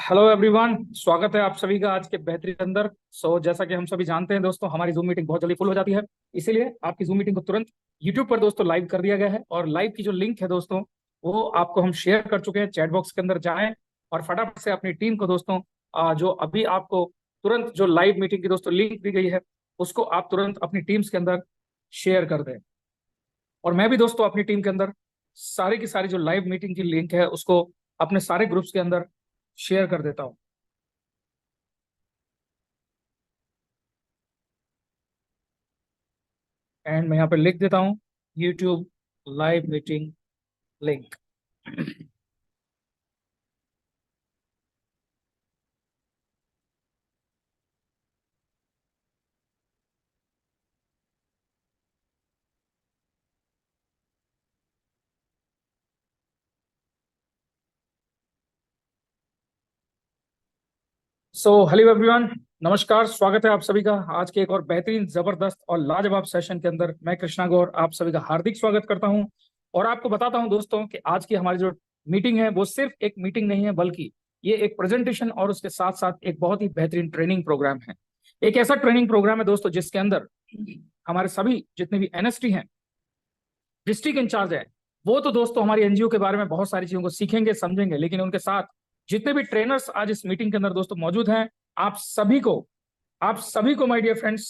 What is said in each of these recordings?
Hello everyone, स्वागत है आप सभी का आज के बेहतरीन अंदर। जैसा कि हम सभी जानते हैं दोस्तों, हमारी जूम मीटिंग बहुत जल्दी फुल हो जाती है। इसीलिए आपकी जूम मीटिंग को तुरंत यूट्यूब पर दोस्तों लाइव कर दिया गया है। और लाइव की जो लिंक है दोस्तों, वो आपको हम शेयर कर चुके हैं। चैट बॉक्स के अंदर जाएं और फटाफट से अपनी टीम को दोस्तों, जो अभी आपको तुरंत जो लाइव मीटिंग की दोस्तों लिंक दी गई है, उसको आप तुरंत अपनी टीम्स के अंदर शेयर कर दें। और मैं भी दोस्तों अपनी टीम के अंदर सारी की सारी जो लाइव मीटिंग की लिंक है, उसको अपने सारे ग्रुप्स के अंदर शेयर कर देता हूँ। एंड मैं यहाँ पे लिख देता हूँ YouTube live meeting link. Hello everyone, नमस्कार, स्वागत है आप सभी का आज के एक और बेहतरीन, जबरदस्त और लाजवाब सेशन के अंदर। मैं कृष्णा गौर आप सभी का हार्दिक स्वागत करता हूं। और आपको बताता हूं दोस्तों कि आज की हमारी जो मीटिंग है, वो सिर्फ एक मीटिंग नहीं है, बल्कि ये एक प्रेजेंटेशन और उसके साथ साथ एक बहुत ही बेहतरीन ट्रेनिंग प्रोग्राम है। एक ऐसा ट्रेनिंग प्रोग्राम है दोस्तों, जिसके अंदर हमारे सभी जितने भी एनएसटी हैं, डिस्ट्रिक्ट इंचार्ज है, वो तो दोस्तों हमारी एनजीओ के बारे में बहुत सारी चीजों को सीखेंगे, समझेंगे। लेकिन उनके साथ जितने भी ट्रेनर्स आज इस मीटिंग के अंदर दोस्तों मौजूद हैं, आप सभी को माय डियर फ्रेंड्स,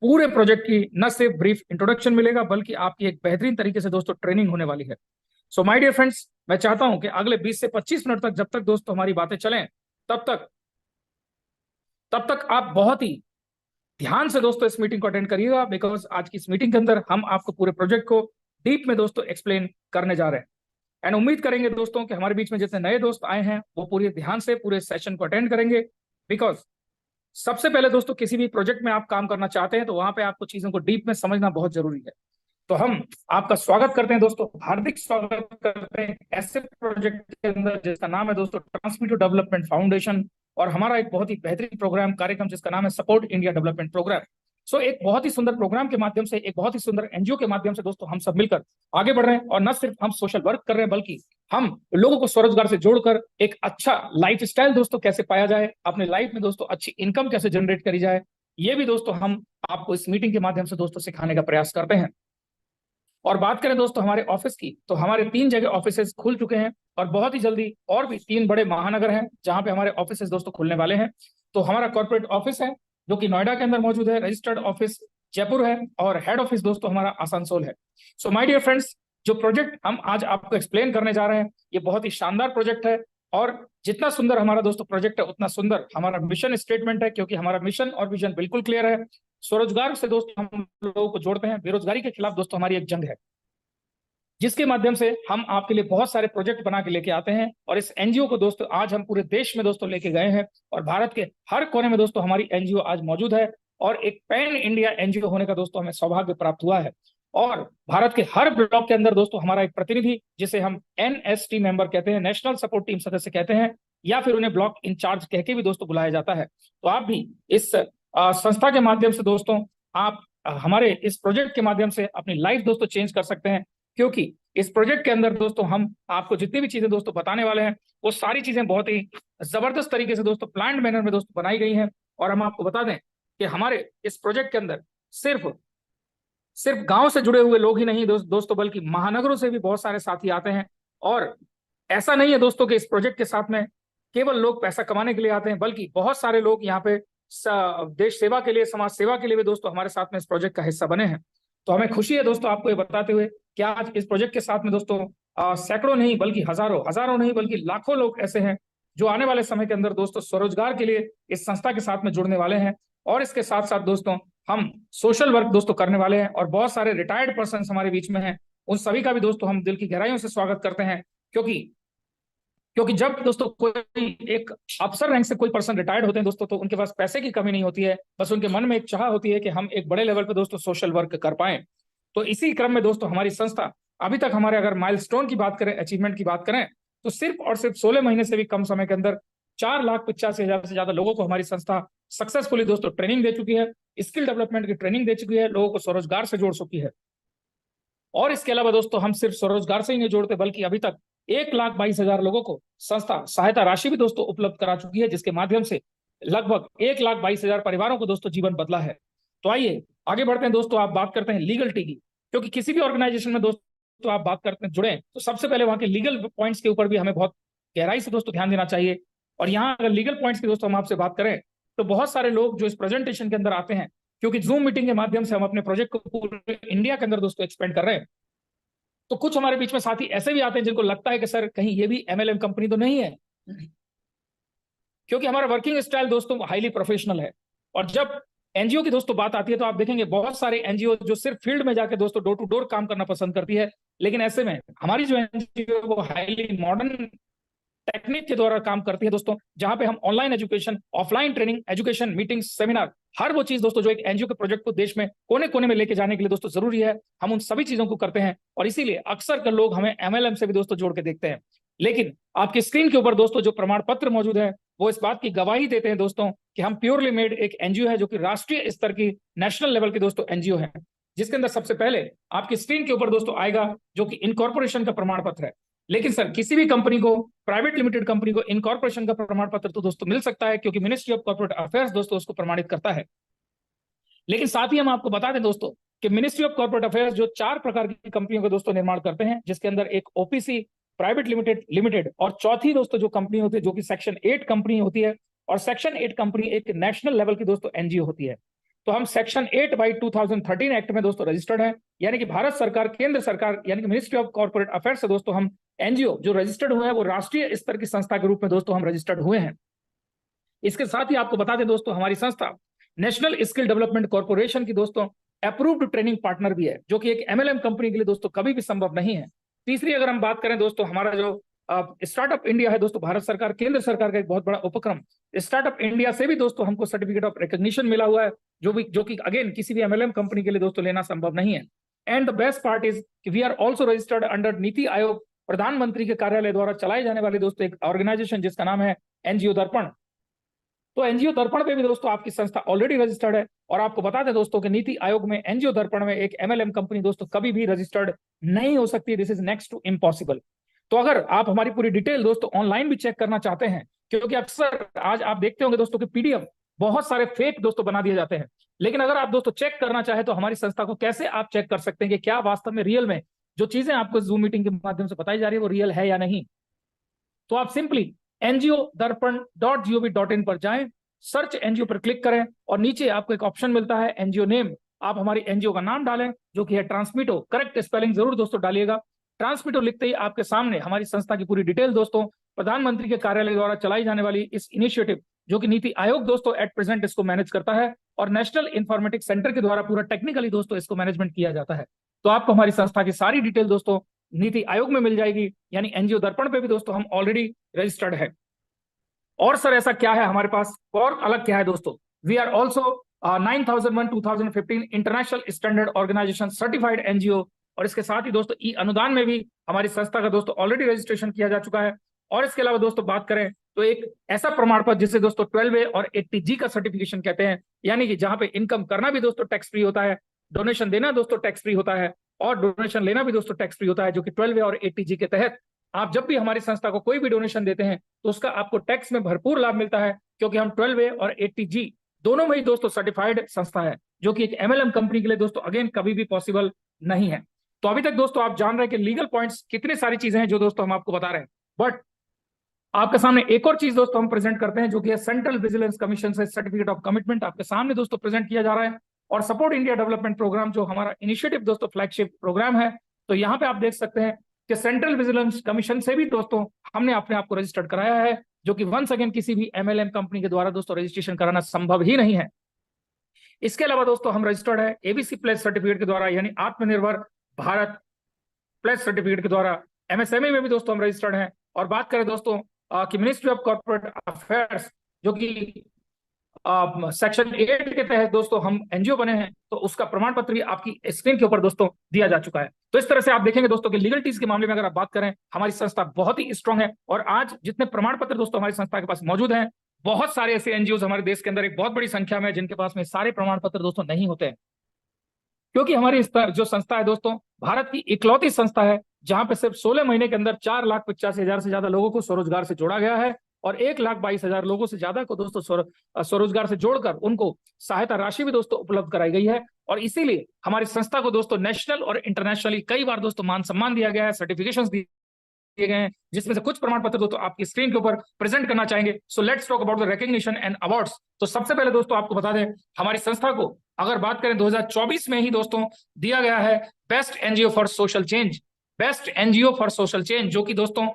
पूरे प्रोजेक्ट की न सिर्फ ब्रीफ इंट्रोडक्शन मिलेगा, बल्कि आपकी एक बेहतरीन तरीके से दोस्तों ट्रेनिंग होने वाली है। माय डियर फ्रेंड्स, मैं चाहता हूं कि अगले 20 से 25 मिनट तक, जब तक दोस्तों हमारी बातें चलें, तब तक तब तक आप बहुत ही ध्यान से दोस्तों इस मीटिंग को अटेंड करिएगा। बिकॉज आज की इस मीटिंग के अंदर हम आपको पूरे प्रोजेक्ट को डीप में दोस्तों एक्सप्लेन करने जा रहे हैं। एंड उम्मीद करेंगे दोस्तों कि हमारे बीच में जितने नए दोस्त आए हैं, वो पूरे ध्यान से पूरे सेशन को अटेंड करेंगे। बिकॉज सबसे पहले दोस्तों, किसी भी प्रोजेक्ट में आप काम करना चाहते हैं, तो वहां पे आपको चीजों को डीप में समझना बहुत जरूरी है। तो हम आपका स्वागत करते हैं दोस्तों, हार्दिक स्वागत करते हैं ऐसे प्रोजेक्ट के अंदर जिसका नाम है दोस्तों ट्रांसमीटर डेवलपमेंट फाउंडेशन। और हमारा एक बहुत ही बेहतरीन प्रोग्राम कार्यक्रम जिसका नाम है सपोर्ट इंडिया डेवलपमेंट प्रोग्राम। एक बहुत ही सुंदर प्रोग्राम के माध्यम से, एक बहुत ही सुंदर एनजीओ के माध्यम से दोस्तों हम सब मिलकर आगे बढ़ रहे हैं। और न सिर्फ हम सोशल वर्क कर रहे हैं, बल्कि हम लोगों को स्वरोजगार से जोड़कर एक अच्छा लाइफ स्टाइल दोस्तों कैसे पाया जाए, अपने लाइफ में दोस्तों अच्छी इनकम कैसे जनरेट करी जाए, ये भी दोस्तों हम आपको इस मीटिंग के माध्यम से दोस्तों सिखाने का प्रयास करते हैं। और बात करें दोस्तों हमारे ऑफिस की, तो हमारे 3 जगह ऑफिसेज खुल चुके हैं, और बहुत ही जल्दी और भी 3 बड़े महानगर हैं जहां पे हमारे ऑफिसेज दोस्तों खुलने वाले हैं। तो हमारा कॉर्पोरेट ऑफिस है जो कि नोएडा के अंदर मौजूद है, रजिस्टर्ड ऑफिस जयपुर है, और हेड ऑफिस दोस्तों हमारा आसनसोल है। माय डियर फ्रेंड्स, जो प्रोजेक्ट हम आज आपको एक्सप्लेन करने जा रहे हैं, ये बहुत ही शानदार प्रोजेक्ट है। और जितना सुंदर हमारा दोस्तों प्रोजेक्ट है, उतना सुंदर हमारा मिशन स्टेटमेंट है, क्योंकि हमारा मिशन और विजन बिल्कुल क्लियर है। स्वरोजगार से दोस्तों हम लोगों को जोड़ते हैं, बेरोजगारी के खिलाफ दोस्तों हमारी एक जंग है, जिसके माध्यम से हम आपके लिए बहुत सारे प्रोजेक्ट बना के लेके आते हैं। और इस एनजीओ को दोस्तों आज हम पूरे देश में दोस्तों लेके गए हैं, और भारत के हर कोने में दोस्तों हमारी एनजीओ आज मौजूद है। और एक पैन इंडिया एनजीओ होने का दोस्तों हमें सौभाग्य प्राप्त हुआ है। और भारत के हर ब्लॉक के अंदर दोस्तों हमारा एक प्रतिनिधि, जिसे हम एनएसटी मेंबर कहते हैं, नेशनल सपोर्ट टीम सदस्य कहते हैं, या फिर उन्हें ब्लॉक इंचार्ज कह के भी दोस्तों बुलाया जाता है। तो आप भी इस संस्था के माध्यम से दोस्तों, आप हमारे इस प्रोजेक्ट के माध्यम से अपनी लाइफ दोस्तों चेंज कर सकते हैं। क्योंकि इस प्रोजेक्ट के अंदर दोस्तों हम आपको जितनी भी चीजें दोस्तों बताने वाले हैं, वो सारी चीजें बहुत ही जबरदस्त तरीके से दोस्तों प्लान्ड मैनर में दोस्तों बनाई गई हैं। और हम आपको बता दें कि हमारे इस प्रोजेक्ट के अंदर सिर्फ सिर्फ गांव से जुड़े हुए लोग ही नहीं दोस्तों, बल्कि महानगरों से भी बहुत सारे साथी आते हैं। और ऐसा नहीं है दोस्तों कि इस प्रोजेक्ट के साथ में केवल लोग पैसा कमाने के लिए आते हैं, बल्कि बहुत सारे लोग यहाँ पे देश सेवा के लिए, समाज सेवा के लिए भी दोस्तों हमारे साथ में इस प्रोजेक्ट का हिस्सा बने हैं। तो हमें खुशी है दोस्तों आपको ये बताते हुए कि आज इस प्रोजेक्ट के साथ में दोस्तों सैकड़ों नहीं बल्कि हजारों नहीं बल्कि लाखों लोग ऐसे हैं जो आने वाले समय के अंदर दोस्तों स्वरोजगार के लिए इस संस्था के साथ में जुड़ने वाले हैं। और इसके साथ साथ दोस्तों हम सोशल वर्क दोस्तों करने वाले हैं, और बहुत सारे रिटायर्ड पर्सन हमारे बीच में हैं। उन सभी का भी दोस्तों हम दिल की गहराइयों से स्वागत करते हैं। क्योंकि क्योंकि जब दोस्तों कोई एक अफसर रैंक से कोई पर्सन रिटायर्ड होते हैं दोस्तों, तो उनके पास पैसे की कमी नहीं होती है, बस उनके मन में एक चाह होती है कि हम एक बड़े लेवल पे दोस्तों सोशल वर्क कर पाएं। तो इसी क्रम में दोस्तों हमारी संस्था अभी तक हमारे अगर माइलस्टोन की बात करें, अचीवमेंट की बात करें, तो सिर्फ और सिर्फ 16 महीने से भी कम समय के अंदर 4,85,000 से ज्यादा लोगों को हमारी संस्था सक्सेसफुली दोस्तों ट्रेनिंग दे चुकी है, स्किल डेवलपमेंट की ट्रेनिंग दे चुकी है, लोगों को स्वरोजगार से जोड़ चुकी है। और इसके अलावा दोस्तों हम सिर्फ स्वरोजगार से ही नहीं जोड़ते, बल्कि अभी तक 1,22,000 लोगों को संस्था सहायता राशि भी दोस्तों उपलब्ध करा चुकी है, जिसके माध्यम से लगभग 1,22,000 परिवारों को दोस्तों जीवन बदला है। तो आइए आगे बढ़ते हैं दोस्तों, आप बात करते हैं लीगलिटी की, क्योंकि किसी भी ऑर्गेनाइजेशन में दोस्तों आप बात करते हैं जुड़े, तो सबसे पहले वहां के लीगल पॉइंट्स के ऊपर भी हमें बहुत गहराई से दोस्तों ध्यान देना चाहिए। और यहाँ अगर लीगल पॉइंट्स की दोस्तों हम आपसे बात करें, तो बहुत सारे लोग जो इस प्रेजेंटेशन के अंदर आते हैं, क्योंकि जूम मीटिंग के माध्यम से हम अपने प्रोजेक्ट को पूरे इंडिया के अंदर दोस्तों एक्सपेंड कर रहे हैं, तो कुछ हमारे बीच में साथी ऐसे भी आते हैं जिनको लगता है कि सर कहीं ये भी एमएलएम कंपनी तो नहीं है, क्योंकि हमारा वर्किंग स्टाइल दोस्तों हाईली प्रोफेशनल है। और जब एनजीओ की दोस्तों बात आती है, तो आप देखेंगे बहुत सारे एनजीओ जो सिर्फ फील्ड में जाकर दोस्तों डोर टू डोर काम करना पसंद करती है, लेकिन ऐसे में हमारी जो एनजीओ वो हाईली मॉडर्न टेक्निक के द्वारा काम करती है दोस्तों, जहां पे हम online education, offline training, education, meeting, seminar, हर वो चीज दोस्तों जो एक एनजीओ के प्रोजेक्ट को देश में कोने कोने में लेके जाने के लिए दोस्तों जरूरी है, हम उन सभी चीजों को करते हैं। और इसीलिए अक्सर कर लोग हमें एमएलएम से भी दोस्तों जोड़ के देखते हैं। लेकिन आपकी स्क्रीन के ऊपर दोस्तों जो प्रमाण पत्र मौजूद है, वो इस बात की गवाही देते हैं दोस्तों कि हम प्योरली मेड एक एनजीओ है, जो कि राष्ट्रीय स्तर की, नेशनल लेवल की दोस्तों एनजीओ है, जिसके अंदर सबसे पहले आपकी स्क्रीन के ऊपर दोस्तों आएगा जो कि इनकॉर्पोरेशन का प्रमाण पत्र है। लेकिन सर किसी भी कंपनी को, प्राइवेट लिमिटेड कंपनी को इनकॉर्पोरेशन का प्रमाण पत्र तो दोस्तों मिल सकता है, क्योंकि मिनिस्ट्री ऑफ कॉर्पोरेट अफेयर्स दोस्तों उसको प्रमाणित करता है। लेकिन साथ ही हम आपको बता दें दोस्तों कि मिनिस्ट्री ऑफ कॉर्पोरेट अफेयर्स जो 4 प्रकार की कंपनियों का दोस्तों निर्माण करते हैं, जिसके अंदर एक ओपीसी, प्राइवेट लिमिटेड, लिमिटेड, और चौथी दोस्तों जो कंपनी होती है जो कि सेक्शन 8 कंपनी होती है। और सेक्शन 8 कंपनी एक नेशनल लेवल की दोस्तों एनजीओ होती है। तो हम सेक्शन 8 बाई 2013 एक्ट में दोस्तों रजिस्टर्ड है, यानी कि भारत सरकार, केंद्र सरकार, यानी कि मिनिस्ट्री ऑफ कॉर्पोरेट अफेयर्स से दोस्तों हम एनजीओ जो रजिस्टर्ड हुए हैं, वो राष्ट्रीय स्तर की संस्था के रूप में दोस्तों हम रजिस्टर्ड हुए हैं। इसके साथ ही आपको बता दें दोस्तों, हमारी संस्था नेशनल स्किल डेवलपमेंट कॉर्पोरेशन की दोस्तों अप्रूव्ड ट्रेनिंग पार्टनर भी है, जो कि एक एमएलएम कंपनी के लिए दोस्तों कभी भी संभव नहीं है। तीसरी अगर हम बात करें दोस्तों, हमारा जो स्टार्टअप इंडिया है दोस्तों, भारत सरकार, केंद्र सरकार का एक बहुत बड़ा उपक्रम, स्टार्टअप इंडिया से भी दोस्तों हमको सर्टिफिकेट ऑफ रिकॉग्निशन मिला हुआ है, जो कि अगेन किसी भी एमएलएम कंपनी के लिए दोस्तों लेना संभव नहीं है। And the best part is we are also registered under NITI Aayog, प्रधानमंत्री के कार्यालय द्वारा चलाए जाने वाले दोस्तों एक ऑर्गेनाइजेशन जिसका नाम है एनजीओ दर्पण। तो एनजीओ दर्पण पे भी दोस्तों आपकी संस्था ऑलरेडी रजिस्टर्ड है। और आपको बता दें दोस्तों कि नीति आयोग में एनजीओ दर्पण में एक एमएलएम कंपनी दोस्तों कभी भी रजिस्टर्ड नहीं हो सकती। This is next to impossible. तो अगर आप हमारी पूरी डिटेल दोस्तों ऑनलाइन भी चेक करना चाहते हैं, क्योंकि अक्सर आज आप देखते होंगे दोस्तों कि पीडीएफ बहुत सारे फेक दोस्तों बना दिए जाते हैं, लेकिन अगर आप दोस्तों चेक करना चाहे तो हमारी संस्था को कैसे आप चेक कर सकते हैं कि क्या वास्तव में रियल में जो चीजें आपको जूम मीटिंग के माध्यम से बताई जा रही है वो रियल है या नहीं। तो आप सिंपली NGOdarpan.gov.in पर जाएं, सर्च एनजीओ पर क्लिक करें और नीचे आपको एक ऑप्शन मिलता है एनजीओ नेम। आप हमारी एनजीओ का नाम डालें जो कि है ट्रांसमिटो, करेक्ट स्पेलिंग जरूर दोस्तों डालिएगा। ट्रांसमिटो लिखते ही आपके सामने हमारी संस्था की पूरी डिटेल दोस्तों, प्रधानमंत्री के कार्यालय द्वारा चलाई जाने वाली इस इनिशिएटिव जो कि नीति आयोग दोस्तों एट प्रेजेंट इसको मैनेज करता है, और नेशनल इंफॉर्मेटिक्स सेंटर के द्वारा पूरा टेक्निकली दोस्तों इसको मैनेजमेंट किया जाता है। तो आपको हमारी संस्था की सारी डिटेल दोस्तों नीति आयोग में मिल जाएगी, यानी एनजीओ दर्पण पे भी दोस्तों हम ऑलरेडी रजिस्टर्ड है। और सर ऐसा क्या है हमारे पास और अलग क्या है दोस्तों, we are also 9001/2015 international standard organization certified NGO. और इसके साथ ही दोस्तों ई अनुदान में भी हमारी संस्था का दोस्तों ऑलरेडी रजिस्ट्रेशन किया जा चुका है। और इसके अलावा दोस्तों बात करें तो एक ऐसा प्रमाण पत्र जिसे दोस्तों 12A और 80G का सर्टिफिकेशन कहते हैं, यानी कि जहां पे इनकम करना भी दोस्तों टैक्स फ्री होता है, डोनेशन देना दोस्तों टैक्स फ्री होता है, और डोनेशन लेना भी दोस्तों टैक्स फ्री होता है, जो कि 12A और 80G के तहत आप जब भी हमारी संस्था को कोई भी डोनेशन देते हैं तो उसका आपको टैक्स में भरपूर लाभ मिलता है, क्योंकि हम 12A और 80G दोनों में ही दोस्तों सर्टिफाइड संस्था है, जो कि एक एमएलएम कंपनी के लिए दोस्तों अगेन कभी भी पॉसिबल नहीं है। तो अभी तक दोस्तों आप जान रहे हैं कि लीगल पॉइंट्स कितनी सारी चीजें हैं जो दोस्तों हम आपको बता रहे हैं, बट आपके सामने एक और चीज दोस्तों हम प्रेजेंट करते हैं, जो कि सेंट्रल विजिलेंस कमीशन से सर्टिफिकेट ऑफ कमिटमेंट आपके सामने दोस्तों प्रेजेंट किया जा रहा है। और सपोर्ट इंडिया डेवलपमेंट प्रोग्राम जो हमारा इनिशिएटिव दोस्तों फ्लैगशिप प्रोग्राम है, तो यहाँ पे आप देख सकते हैं कि सेंट्रल विजिलेंस कमीशन से भी दोस्तों हमने अपने आप को रजिस्टर्ड कराया है, जो कि वंस अगेन किसी भी एमएलएम कंपनी के द्वारा दोस्तों रजिस्ट्रेशन कराना संभव ही नहीं है। इसके अलावा दोस्तों हम रजिस्टर्ड है एबीसी प्लेस सर्टिफिकेट के द्वारा, यानी आत्मनिर्भर भारत प्लेस सर्टिफिकेट के द्वारा। एमएसएमई में भी दोस्तों हम रजिस्टर्ड हैं। और बात करें दोस्तों कि मिनिस्ट्री ऑफ कॉर्पोरेट अफेयर्स जो कि सेक्शन 8 के तहत दोस्तों हम एनजीओ बने हैं, तो उसका प्रमाण पत्र भी आपकी स्क्रीन के ऊपर दोस्तों दिया जा चुका है। तो इस तरह से आप देखेंगे दोस्तों कि लीगलिटीज के मामले में अगर आप बात करें, हमारी संस्था बहुत ही स्ट्रांग है। और आज जितने प्रमाण पत्र दोस्तों हमारी संस्था के पास मौजूद हैं, बहुत सारे ऐसे एनजीओ हमारे देश के अंदर एक बहुत बड़ी संख्या में जिनके पास में सारे प्रमाण पत्र दोस्तों नहीं होते हैं, क्योंकि हमारी जो संस्था है दोस्तों भारत की इकलौती संस्था है जहां पे सिर्फ 16 महीने के अंदर 4,85,000 से ज्यादा लोगों को स्वरोजगार से जोड़ा गया है और 1,22,000 लोगों से ज्यादा को दोस्तों स्वरोजगार से जोड़कर उनको सहायता राशि भी दोस्तों उपलब्ध कराई गई है। और इसीलिए हमारी संस्था को दोस्तों नेशनल और इंटरनेशनली कई बार दोस्तों मान सम्मान दिया गया है, सर्टिफिकेशन दिए गए हैं, जिसमें से कुछ प्रमाण पत्र दोस्तों आपकी स्क्रीन के ऊपर प्रेजेंट करना चाहेंगे। So let's talk about the recognition and awards. तो सबसे पहले दोस्तों आपको बता दें, हमारी संस्था को अगर बात करें 2024 में ही दोस्तों दिया गया है best NGO for social change, best NGO for social change, जो कि दोस्तों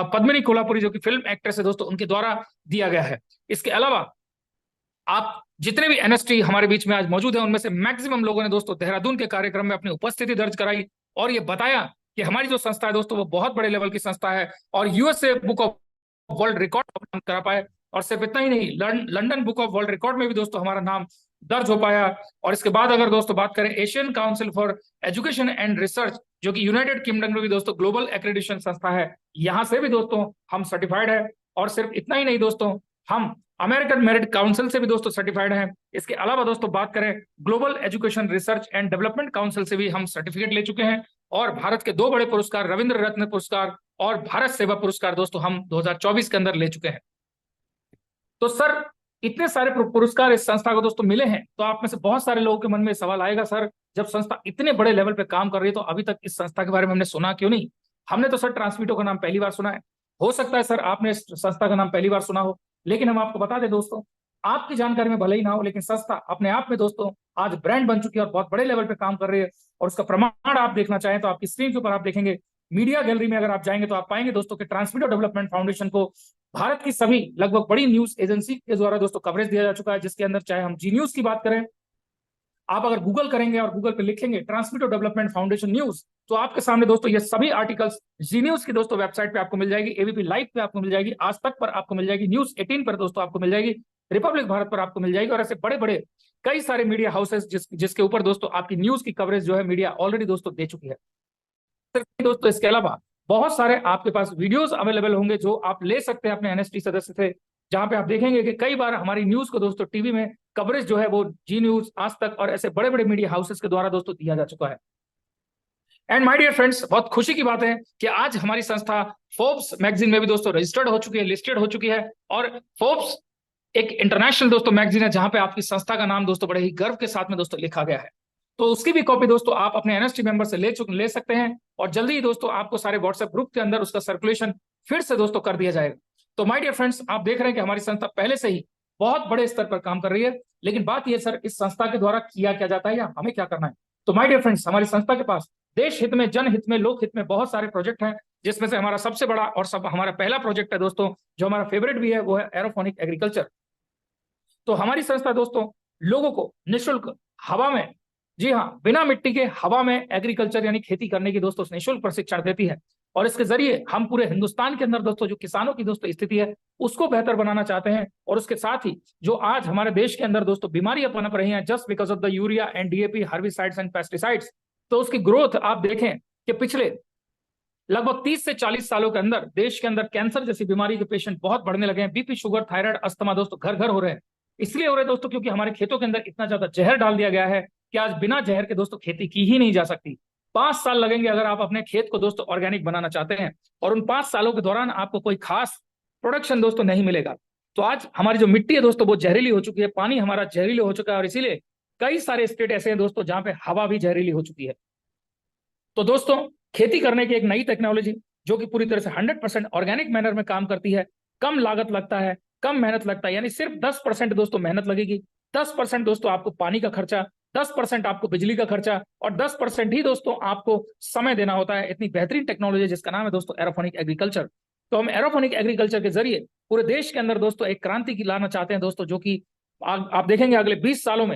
पद्मिनी कोल्हापुरी जो कि फिल्म एक्ट्रेस है दोस्तों, उनके द्वारा दिया गया है। इसके अलावा आप जितने भी एनएसटी हमारे बीच में आज मौजूद है, उनमें से मैक्सिमम लोगों ने दोस्तों देहरादून के कार्यक्रम में अपनी उपस्थिति दर्ज कराई और ये बताया कि हमारी जो संस्था है दोस्तों वो बहुत बड़े लेवल की संस्था है और USA book of world record करा पाए। और सिर्फ इतना ही नहीं, London book of world record में भी दोस्तों हमारा नाम दर्ज हो पाया। और इसके बाद अगर दोस्तों बात करें Asian council for education and research, जो कि यूनाइटेड किंगडम में भी दोस्तों ग्लोबल एक्रेडिटेशन संस्था है, यहां से भी दोस्तों हम सर्टिफाइड है। और सिर्फ इतना ही नहीं दोस्तों, हम अमेरिकन मेरिट काउंसिल से भी दोस्तों सर्टिफाइड हैं। इसके अलावा दोस्तों बात करें global education research and development council से भी हम सर्टिफिकेट ले चुके हैं। और भारत के 2 बड़े पुरस्कार, रविंद्र रत्न पुरस्कार और भारत सेवा पुरस्कार दोस्तों हम 2024 के अंदर ले चुके हैं। तो सर इतने सारे पुरस्कार इस संस्था को दोस्तों मिले हैं, तो आप में से बहुत सारे लोगों के मन में सवाल आएगा, सर जब संस्था इतने बड़े लेवल पे काम कर रही है तो अभी तक इस संस्था के बारे में हमने सुना क्यों नहीं? हमने तो सर ट्रांसमीटो का नाम पहली बार सुना है। हो सकता है सर आपने इस संस्था का नाम पहली बार सुना हो, लेकिन हम आपको बता दें दोस्तों, आपकी जानकारी में भले ही ना हो, लेकिन संस्था अपने आप में दोस्तों आज ब्रांड बन चुकी है और बहुत बड़े लेवल पे काम कर रही है। और उसका प्रमाण आप देखना चाहें तो आपकी स्क्रीन के ऊपर आप देखेंगे, मीडिया गैलरी में अगर आप जाएंगे तो आप पाएंगे दोस्तों कि ट्रांसमीटो डेवलपमेंट फाउंडेशन को भारत की सभी लगभग बड़ी न्यूज एजेंसी के द्वारा दोस्तों कवरेज दिया जा चुका है, जिसके अंदर चाहे हम जी न्यूज की बात करें, आप अगर गूगल करेंगे और गूगल पे लिखेंगे ट्रांसमीटो डेवलपमेंट फाउंडेशन न्यूज, तो आपके सामने दोस्तों ये सभी आर्टिकल्स जी न्यूज की दोस्तों वेबसाइट पे आपको मिल जाएगी, एबीपी लाइव पे आपको मिल जाएगी, आज तक पर आपको मिल जाएगी, न्यूज 18 पर दोस्तों आपको मिल जाएगी, रिपब्लिक भारत पर आपको मिल जाएगी। और ऐसे बड़े बड़े कई सारे मीडिया हाउसेस जिसके ऊपर दोस्तों आपकी न्यूज की कवरेज जो है मीडिया ऑलरेडी दोस्तों दे चुकी है। दोस्तों इसके अलावा बहुत सारे आपके पास वीडियोस अवेलेबल होंगे जो आप ले सकते हैं अपने एनएसटी सदस्य से, जहां पे आप देखेंगे कि कई बार हमारी न्यूज को दोस्तों टीवी में कवरेज जो है वो जी न्यूज, आज तक और ऐसे बड़े बड़े मीडिया हाउसेस के द्वारा दोस्तों दिया जा चुका है। एंड माय डियर फ्रेंड्स, बहुत खुशी की बात है कि आज हमारी संस्था फोर्ब्स मैगजीन में भी दोस्तों रजिस्टर्ड हो चुकी है, लिस्टेड हो चुकी है। और फोर्ब्स एक इंटरनेशनल दोस्तों मैगजीन है, जहां पे आपकी संस्था का नाम दोस्तों बड़े ही गर्व के साथ में दोस्तों लिखा गया है। तो उसकी भी कॉपी दोस्तों आप अपने एनएसटी मेंबर से ले सकते हैं और जल्दी ही दोस्तों आपको सारे व्हाट्सएप ग्रुप के अंदर उसका सर्कुलेशन फिर से दोस्तों कर दिया जाएगा। तो माय डियर फ्रेंड्स, आप देख रहे हैं कि हमारी संस्था पहले से ही बहुत बड़े स्तर पर काम कर रही है, लेकिन बात यह सर इस संस्था के द्वारा किया क्या जाता है या हमें क्या करना है। तो माय डियर फ्रेंड्स, हमारी संस्था के पास देश हित में, जनहित में, लोकहित में बहुत सारे प्रोजेक्ट हैं, जिसमें से हमारा सबसे बड़ा और हमारा पहला प्रोजेक्ट है दोस्तों, जो हमारा फेवरेट भी है, वो है एरोफोनिक एग्रीकल्चर। तो हमारी संस्था दोस्तों लोगों को निःशुल्क हवा में, जी हाँ, बिना मिट्टी के हवा में एग्रीकल्चर यानी खेती करने की दोस्तों निःशुल्क प्रशिक्षण देती है। और इसके जरिए हम पूरे हिंदुस्तान के अंदर दोस्तों जो किसानों की दोस्तों स्थिति है उसको बेहतर बनाना चाहते हैं। और उसके साथ ही जो आज हमारे देश के अंदर दोस्तों बीमारियां पनप रही हैं just because of the urea and DAP, herbicides and pesticides, तो उसकी ग्रोथ आप देखें कि पिछले लगभग 30 से 40 सालों के अंदर देश के अंदर कैंसर जैसी बीमारी के पेशेंट बहुत बढ़ने लगे हैं। बीपी, शुगर, थायराइड, अस्थमा दोस्तों घर घर हो रहे हैं। इसलिए हो रहे हैं दोस्तों क्योंकि हमारे खेतों के अंदर इतना ज्यादा जहर डाल दिया गया है कि आज बिना जहर के दोस्तों खेती की ही नहीं जा सकती। 5 साल लगेंगे अगर आप अपने खेत को दोस्तों ऑर्गेनिक बनाना चाहते हैं, और उन 5 सालों के दौरान आपको कोई खास प्रोडक्शन दोस्तों नहीं मिलेगा। तो आज हमारी जो मिट्टी है दोस्तों वो जहरीली हो चुकी है, पानी हमारा जहरीली हो चुका है, और इसीलिए कई सारे स्टेट ऐसे हैं दोस्तों जहां पे हवा भी जहरीली हो चुकी है। तो दोस्तों खेती करने की एक नई टेक्नोलॉजी जो कि पूरी तरह से 100% ऑर्गेनिक मैनर में काम करती है, कम लागत लगता है, कम मेहनत लगता है, यानी सिर्फ 10% दोस्तों मेहनत लगेगी, 10% दोस्तों आपको पानी का खर्चा, 10% आपको बिजली का खर्चा, और 10% ही दोस्तों आपको समय देना होता है। इतनी बेहतरीन टेक्नोलॉजी जिसका नाम है दोस्तों एरोफोनिक एग्रीकल्चर। तो हम एरोफोनिक एग्रीकल्चर के जरिए पूरे देश के अंदर दोस्तों एक क्रांति की लाना चाहते हैं दोस्तों, जो कि आप देखेंगे अगले 20 सालों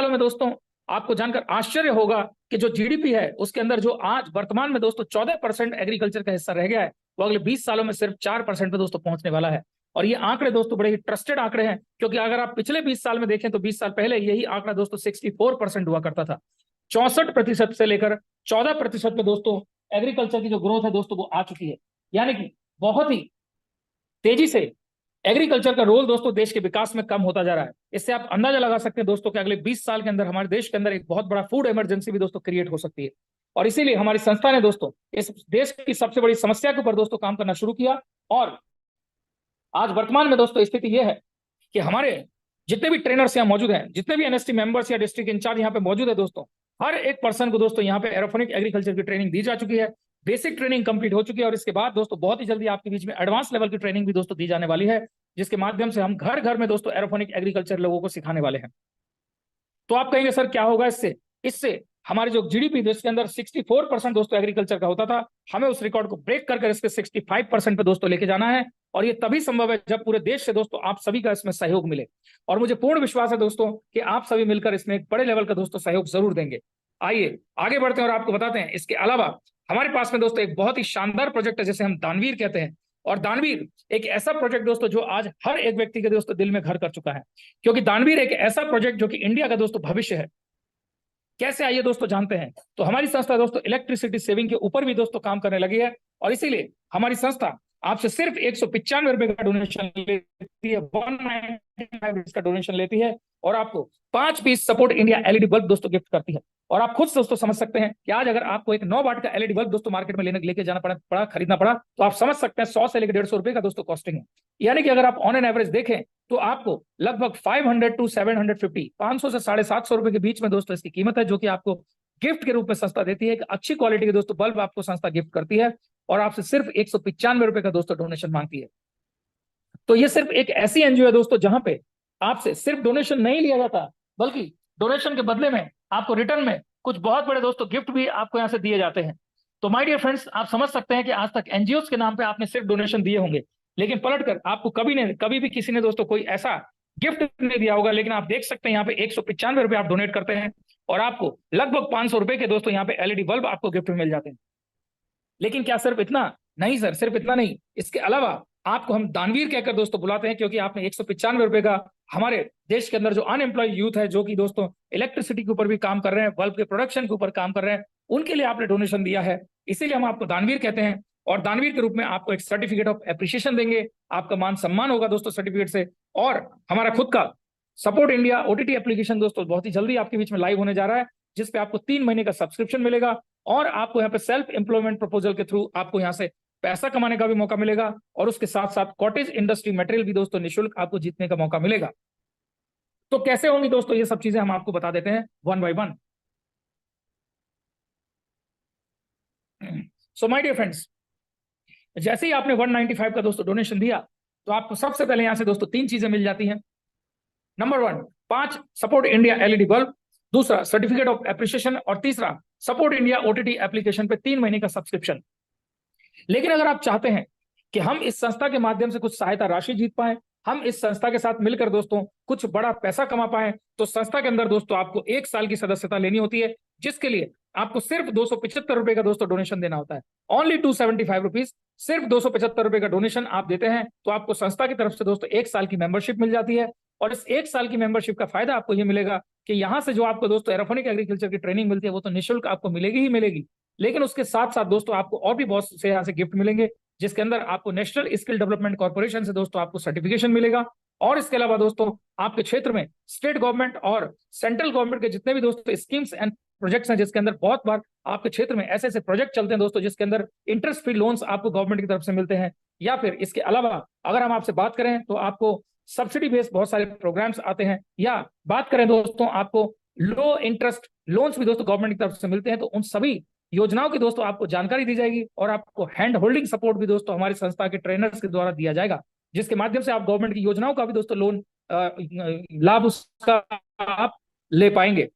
में दोस्तों आपको जानकर आश्चर्य होगा कि जो जीडीपी है उसके अंदर जो आज वर्तमान में दोस्तों 14% एग्रीकल्चर का हिस्सा रह गया है, वो अगले 20 सालों में सिर्फ 4% पे दोस्तों पहुंचने वाला है। और ये आंकड़े दोस्तों बड़े ही ट्रस्टेड आंकड़े हैं, क्योंकि अगर आप पिछले 20 साल में देखें तो 20 साल पहले यही आंकड़ा दोस्तों 64% हुआ करता था। 64% से लेकर 14% पे दोस्तों एग्रीकल्चर की जो ग्रोथ है दोस्तों वो आ चुकी है। यानी कि बहुत ही तेजी से एग्रीकल्चर का रोल दोस्तों देश के विकास में कम होता जा रहा है। इससे आप अंदाजा लगा सकते हैं दोस्तों कि अगले 20 साल के अंदर हमारे देश के अंदर एक बहुत बड़ा फूड इमरजेंसी भी दोस्तों क्रिएट हो सकती है। और इसीलिए हमारी संस्था ने दोस्तों इस देश की सबसे बड़ी समस्या के ऊपर दोस्तों काम करना शुरू किया। और आज वर्तमान में दोस्तों स्थिति यह है कि हमारे जितने भी ट्रेनर्स यहाँ मौजूद हैं, जितने भी एनएसटी मेंबर्स या डिस्ट्रिक्ट इंचार्ज यहाँ पे मौजूद है दोस्तों, हर एक पर्सन को दोस्तों यहाँ पे एरोफोनिक एग्रीकल्चर की ट्रेनिंग दी जा चुकी है। बेसिक ट्रेनिंग कंप्लीट हो चुकी है और इसके बाद दोस्तों बहुत ही जल्दी आपके बीच में एडवांस लेवल की ट्रेनिंग भी दोस्तों दी जाने वाली है, जिसके माध्यम से हम घर घर में दोस्तों एरोफोनिक एग्रीकल्चर लोगों को सिखाने वाले हैं। तो आप कहेंगे सर क्या होगा इससे? इससे हमारे जो जीडीपी देश के अंदर 64% दोस्तों एग्रीकल्चर का होता था, हमें उस रिकॉर्ड को ब्रेक कर इसके 65% पे दोस्तों लेके जाना है। और ये तभी संभव है जब पूरे देश से दोस्तों आप सभी का इसमें सहयोग मिले। और मुझे पूर्ण विश्वास है दोस्तों कि आप सभी मिलकर इसमें एक बड़े लेवल का दोस्तों सहयोग जरूर देंगे। आइए आगे बढ़ते हैं और आपको बताते हैं इसके अलावा हमारे पास में दोस्तों एक बहुत ही शानदार प्रोजेक्ट है जिसे हम दानवीर कहते हैं। और दानवीर एक ऐसा प्रोजेक्ट दोस्तों जो आज हर एक व्यक्ति के दोस्तों दिल में घर कर चुका है, क्योंकि दानवीर एक ऐसा प्रोजेक्ट जो कि इंडिया का दोस्तों भविष्य है। कैसे आइए दोस्तों जानते हैं। तो हमारी संस्था दोस्तों इलेक्ट्रिसिटी सेविंग के ऊपर भी दोस्तों काम करने लगी है और इसीलिए हमारी संस्था आपसे सिर्फ 195 रुपए का डोनेशन लेती है, 195 का डोनेशन लेती है और आपको 5 piece support India LED bulb दोस्तों गिफ्ट करती है। और आप खुद से दोस्तों समझ सकते हैं कि आज अगर आपको एक 9 वाट का एलईडी बल्ब दोस्तों मार्केट में लेके जाना पड़ा खरीदना पड़ा, तो आप समझ सकते हैं 100 से लेकर 150 रुपए का दोस्तों कॉस्टिंग है। यानी कि अगर आप ऑन एन एवरेज देखें तो आपको लगभग 500 to 750, 500 से 750 रुपए के बीच में दोस्तों इसकी कीमत है, जो कि आपको गिफ्ट के रूप में संस्था देती है। एक अच्छी क्वालिटी के दोस्तों बल्ब आपको संस्था गिफ्ट करती है और आपसे सिर्फ 195 रुपए का दोस्तों डोनेशन मांगती है। तो ये सिर्फ एक ऐसी एनजीओ है दोस्तों जहां पे आपसे सिर्फ डोनेशन नहीं लिया जाता, बल्कि डोनेशन के बदले में आपको रिटर्न में कुछ बहुत बड़े दोस्तों गिफ्ट भी आपको यहां से दिए जाते हैं। तो माय डियर फ्रेंड्स, आप समझ सकते हैं कि आज तक एनजीओ के नाम पे आपने सिर्फ डोनेशन दिए होंगे, लेकिन पलटकर आपको कभी भी किसी ने दोस्तों कोई ऐसा गिफ्ट नहीं दिया होगा। लेकिन आप देख सकते हैं यहाँ पे 195 रुपए आप डोनेट करते हैं और आपको लगभग 500 रुपए के दोस्तों यहाँ पे एलईडी बल्ब आपको गिफ्ट में मिल जाते हैं। लेकिन क्या सिर्फ इतना? नहीं सर, सिर्फ इतना नहीं। इसके अलावा आपको हम दानवीर कहकर दोस्तों बुलाते हैं, क्योंकि आपने 195 रुपए का हमारे देश के अंदर जो अनएम्प्लॉयड यूथ है, जो कि दोस्तों इलेक्ट्रिसिटी के ऊपर भी काम कर रहे हैं, बल्ब के प्रोडक्शन के ऊपर काम कर रहे हैं, उनके लिए आपने डोनेशन दिया है, इसीलिए हम आपको दानवीर कहते हैं। और दानवीर के रूप में आपको एक सर्टिफिकेट ऑफ एप्रिसिएशन देंगे, आपका मान सम्मान होगा दोस्तों सर्टिफिकेट से। और हमारा खुद का सपोर्ट इंडिया ओटीटी एप्लीकेशन दोस्तों बहुत ही जल्दी आपके बीच में लाइव होने जा रहा है, जिसपे आपको 3 महीने का सब्सक्रिप्शन मिलेगा और आपको यहाँ पे सेल्फ एम्प्लॉयमेंट प्रपोजल के थ्रू आपको यहाँ से पैसा कमाने का भी मौका मिलेगा और उसके साथ साथ कॉटेज इंडस्ट्री मटेरियल भी दोस्तों निःशुल्क आपको जीतने का मौका मिलेगा। तो कैसे होंगी दोस्तों ये सब चीजें हम आपको बता देते हैं one by one. So my dear friends, जैसे ही आपने 195 का दोस्तों डोनेशन दिया, तो आपको सबसे पहले यहां से दोस्तों 3 चीजें मिल जाती हैं। Number 1, 5 support India LED bulb, दूसरा सर्टिफिकेट ऑफ एप्रिसिएशन और तीसरा सपोर्ट इंडिया ओटीटी एप्लीकेशन पे 3 महीने का सब्सक्रिप्शन। लेकिन अगर आप चाहते हैं कि हम इस संस्था के माध्यम से कुछ सहायता राशि जीत पाए, हम इस संस्था के साथ मिलकर दोस्तों कुछ बड़ा पैसा कमा पाए, तो संस्था के अंदर दोस्तों आपको 1 साल की सदस्यता लेनी होती है, जिसके लिए आपको सिर्फ 275 रुपए का दोस्तों डोनेशन देना होता है। ओनली 275 रुपीज, सिर्फ 275 रुपए का डोनेशन आप देते हैं तो आपको संस्था की तरफ से दोस्तों 1 साल की मेंबरशिप मिल जाती है। और इस 1 साल की मेंबरशिप का फायदा आपको ये मिलेगा कि यहाँ से जो आपको दोस्तों एरोफोनिक एग्रीकल्चर की ट्रेनिंग मिलती है वो तो निःशुल्क आपको मिलेगी ही मिलेगी, लेकिन उसके साथ साथ दोस्तों आपको और भी बहुत से यहाँ से गिफ्ट मिलेंगे, जिसके अंदर आपको नेशनल स्किल डेवलपमेंट कॉर्पोरेशन से दोस्तों आपको सर्टिफिकेशन मिलेगा। और इसके अलावा दोस्तों आपके क्षेत्र में स्टेट गवर्नमेंट और सेंट्रल गवर्नमेंट के जितने भी दोस्तों स्कीम्स एंड प्रोजेक्ट्स हैं, जिसके अंदर बहुत बार आपके क्षेत्र में ऐसे ऐसे प्रोजेक्ट चलते हैं दोस्तों जिसके अंदर इंटरेस्ट फ्री लोन्स आपको गवर्नमेंट की तरफ से मिलते हैं, या फिर इसके अलावा अगर हम आपसे बात करें तो आपको सब्सिडी बेस्ड बहुत सारे प्रोग्राम्स आते हैं, या बात करें दोस्तों आपको लो इंटरेस्ट लोन्स भी दोस्तों गवर्नमेंट की तरफ से मिलते हैं। तो उन सभी योजनाओं की दोस्तों आपको जानकारी दी जाएगी और आपको हैंड होल्डिंग सपोर्ट भी दोस्तों हमारी संस्था के ट्रेनर्स के द्वारा दिया जाएगा, जिसके माध्यम से आप गवर्नमेंट की योजनाओं का भी दोस्तों लोन लाभ उसका आप ले पाएंगे।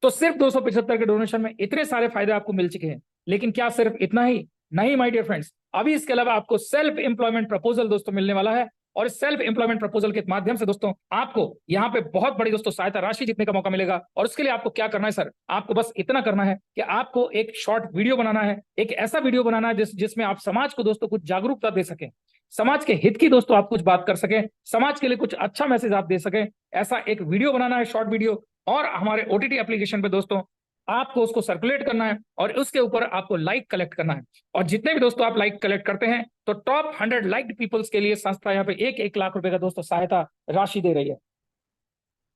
तो सिर्फ 275 के डोनेशन में इतने सारे फायदे आपको मिल चुके हैं। लेकिन क्या सिर्फ इतना ही? नहीं माय डियर फ्रेंड्स, अभी इसके अलावा आपको सेल्फ एम्प्लॉयमेंट प्रपोजल दोस्तों मिलने वाला है और इस सेल्फ एम्प्लॉयमेंट प्रपोजल के माध्यम से दोस्तों आपको यहाँ पे बहुत बड़ी दोस्तों सहायता राशि जीतने का मौका मिलेगा। और उसके लिए आपको क्या करना है सर? आपको बस इतना करना है कि आपको एक शॉर्ट वीडियो बनाना है, एक ऐसा वीडियो बनाना है जिसमें आप समाज को दोस्तों कुछ जागरूकता दे सकें, समाज के हित की दोस्तों आप कुछ बात कर सकें, समाज के लिए कुछ अच्छा मैसेज आप दे सकें, ऐसा एक वीडियो बनाना है, शॉर्ट वीडियो। और हमारे ओटीटी एप्लीकेशन पे दोस्तों आपको उसको सर्कुलेट करना है और उसके ऊपर आपको लाइक कलेक्ट करना है। और जितने भी दोस्तों आप लाइक कलेक्ट करते हैं तो टॉप 100 लाइक्ड पीपल्स के लिए संस्था यहाँ पे 1-1 लाख रुपए का दोस्तों सहायता राशि दे रही है।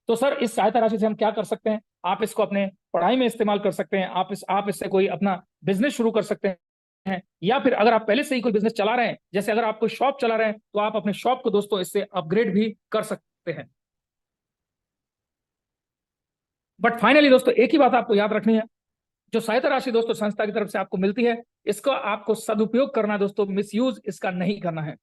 तो सर इस सहायता राशि से हम क्या कर सकते हैं? आप इसको अपने पढ़ाई में इस्तेमाल कर सकते हैं, आप इससे कोई अपना बिजनेस शुरू कर सकते हैं, या फिर अगर आप पहले से ही कोई बिजनेस चला रहे हैं, जैसे अगर आप कोई शॉप चला रहे हैं, तो आप अपने शॉप को दोस्तों इससे अपग्रेड भी कर सकते हैं। बट फाइनली दोस्तों एक ही बात आपको याद रखनी है, जो सहायता राशि दोस्तों संस्था की तरफ से आपको मिलती है, इसको आपको सदुपयोग करना है दोस्तों, मिसयूज इसका नहीं करना है।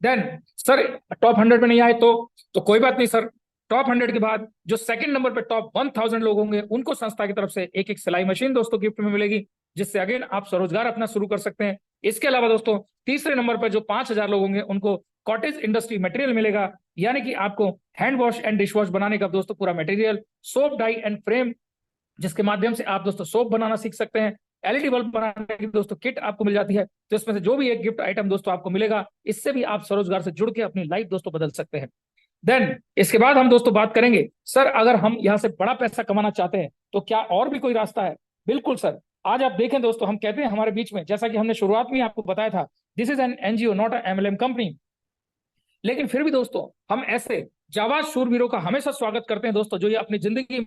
देन सर टॉप 100 में नहीं आए तो कोई बात नहीं सर, टॉप 100 के बाद जो सेकंड नंबर पे टॉप 1000 लोग होंगे, उनको संस्था की तरफ से एक एक सिलाई मशीन दोस्तों गिफ्ट में मिलेगी, जिससे अगेन आप स्वरोजगार अपना शुरू कर सकते हैं। इसके अलावा दोस्तों तीसरे नंबर पर जो 5000 लोग होंगे, उनको कॉटेज इंडस्ट्री मटेरियल मिलेगा, यानी कि आपको hand wash and dish wash बनाने का दोस्तों पूरा material, soap die and frame, जिसके माध्यम से आप दोस्तों सोप बनाना सीख सकते हैं। एलईडी बल्ब बनाने की दोस्तों किट आपको मिल जाती है, तो इसमें से जो भी एक गिफ्ट आइटम दोस्तों आपको मिलेगा, इससे भी आप स्वरोजगार से जुड़ के अपनी लाइफ दोस्तों बदल सकते हैं। देन इसके बाद हम दोस्तों बात करेंगे, सर अगर हम यहाँ से बड़ा पैसा कमाना चाहते हैं तो क्या और भी कोई रास्ता है? बिल्कुल सर, आज आप देखें दोस्तों, हम कहते हैं हमारे बीच में, जैसा कि हमने शुरुआत में आपको बताया था, this is an NGO not a MLM company, लेकिन फिर भी दोस्तों हम ऐसे जाबाज शूरवीरों का हमेशा स्वागत करते हैं दोस्तों, जो ये अपनी जिंदगी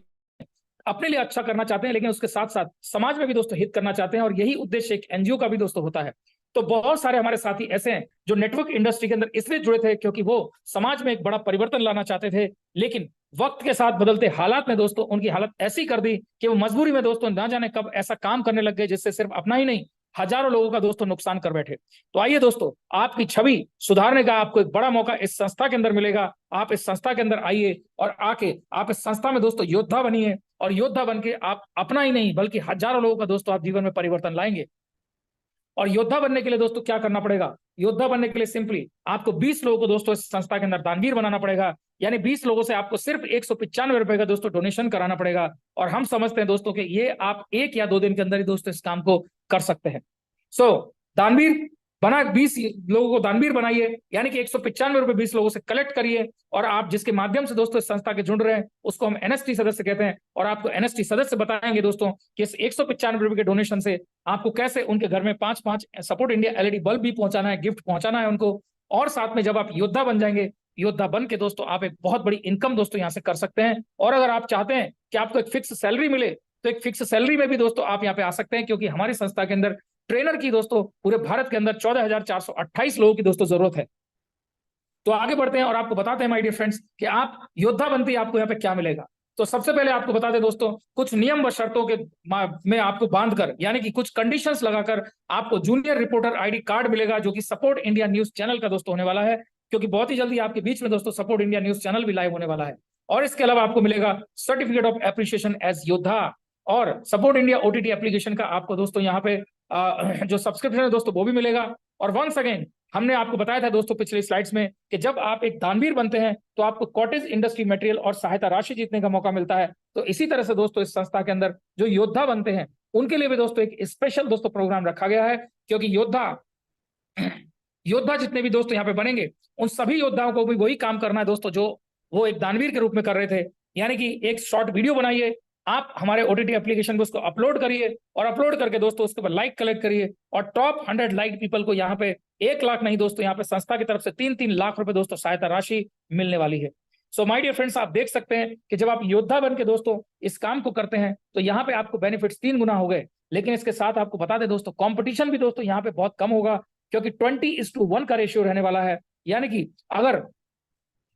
अपने लिए अच्छा करना चाहते हैं, लेकिन उसके साथ साथ समाज में भी दोस्तों हित करना चाहते हैं, और यही उद्देश्य एक एनजीओ का भी दोस्तों होता है। तो बहुत सारे हमारे साथी ऐसे हैं जो नेटवर्क इंडस्ट्री के अंदर इसलिए जुड़े थे क्योंकि वो समाज में एक बड़ा परिवर्तन लाना चाहते थे, लेकिन वक्त के साथ बदलते हालात ने दोस्तों उनकी हालत ऐसी कर दी कि वो मजबूरी में दोस्तों ना जाने कब ऐसा काम करने लग गए, जिससे सिर्फ अपना ही नहीं, हजारों लोगों का दोस्तों नुकसान कर बैठे। तो आइए दोस्तों, आपकी छवि सुधारने का आपको एक बड़ा मौका इस संस्था के अंदर मिलेगा। आप इस संस्था के अंदर आइए और आके आप इस संस्था में दोस्तों योद्धा बनिए, और योद्धा बन के आप अपना ही नहीं बल्कि हजारों लोगों का दोस्तों आप जीवन में परिवर्तन लाएंगे। और योद्धा बनने के लिए दोस्तों क्या करना पड़ेगा? योद्धा बनने के लिए सिंपली आपको 20 लोगों को दोस्तों इस संस्था के अंदर दानवीर बनाना पड़ेगा, यानी 20 लोगों से आपको सिर्फ 195 रुपए का दोस्तों डोनेशन कराना पड़ेगा। और हम समझते हैं दोस्तों कि ये आप 1 या 2 दिन के अंदर ही दोस्तों इस काम को कर सकते हैं। सो दानवीर बना 20 लोगों को दानवीर बनाइए, यानी कि 195 रुपए 20 लोगों से कलेक्ट करिए, और आप जिसके माध्यम से दोस्तों इस संस्था के जुड़ रहे हैं उसको हम एनएसटी सदस्य कहते हैं, और आपको एनएसटी सदस्य बताएंगे दोस्तों कि इस 195 रुपए के डोनेशन से आपको कैसे उनके घर में 5-5 सपोर्ट इंडिया एलईडी बल्ब भी पहुंचाना है, गिफ्ट पहुंचाना है उनको। और साथ में जब आप योद्धा बन जाएंगे, योद्धा बन के दोस्तों आप एक बहुत बड़ी इनकम दोस्तों यहाँ से कर सकते हैं। और अगर आप चाहते हैं कि आपको एक फिक्स सैलरी मिले, तो एक फिक्स सैलरी में भी दोस्तों आप यहाँ पे आ सकते हैं, क्योंकि हमारी संस्था के अंदर ट्रेनर की दोस्तों पूरे भारत के अंदर 14,428 लोगों की दोस्तों जरूरत है। तो आगे बढ़ते हैं और आपको बताते हैं माय डियर फ्रेंड्स कि आप योद्धा बनते ही आपको यहाँ पे क्या मिलेगा। तो सबसे पहले आपको बता दें दोस्तों, कुछ नियम व शर्तों के में आपको बांधकर, यानी कि कुछ कंडीशंस लगाकर आपको जूनियर रिपोर्टर आईडी कार्ड मिलेगा, जो कि सपोर्ट इंडिया न्यूज चैनल का दोस्तों होने वाला है, क्योंकि बहुत ही जल्दी आपके बीच में दोस्तों सपोर्ट इंडिया न्यूज चैनल भी लाइव होने वाला है। और इसके अलावा आपको मिलेगा सर्टिफिकेट ऑफ एप्रिसिएशन एज योद्धा, और सपोर्ट इंडिया ओटीटी एप्लीकेशन का आपको दोस्तों यहाँ पे जो सब्सक्रिप्शन है दोस्तों वो भी मिलेगा। और वंस अगेन हमने आपको बताया था दोस्तों पिछले स्लाइड्स में कि जब आप एक दानवीर बनते हैं तो आपको कॉटेज इंडस्ट्री मटेरियल और सहायता राशि जीतने का मौका मिलता है। तो इसी तरह से दोस्तों इस संस्था के अंदर जो योद्धा बनते हैं उनके लिए भी दोस्तों एक स्पेशल दोस्तों प्रोग्राम रखा गया है, क्योंकि योद्धा जितने भी दोस्तों यहाँ पे बनेंगे, उन सभी योद्धाओं को भी वही काम करना है दोस्तों जो वो एक दानवीर के रूप में कर रहे थे, यानी कि एक शॉर्ट वीडियो बनाइए, आप हमारे ओटीटी एप्लीकेशन पे उसको अपलोड करिए, और अपलोड करके दोस्तों उसके ऊपर लाइक कलेक्ट करिए, और टॉप 100 लाइक पीपल को यहाँ पे 1 लाख नहीं दोस्तों, यहाँ पे संस्था की तरफ से 3-3 लाख रुपए दोस्तों सहायता राशि मिलने वाली है। सो माय डियर फ्रेंड्स, आप देख सकते हैं कि जब आप योद्धा बन के दोस्तों इस काम को करते हैं तो यहाँ पे आपको बेनिफिट्स 3 गुना हो गए। लेकिन इसके साथ आपको बता दें दोस्तों, कॉम्पिटिशन भी दोस्तों यहाँ पे बहुत कम होगा, क्योंकि 20:1 का रेशियो रहने वाला है। यानी कि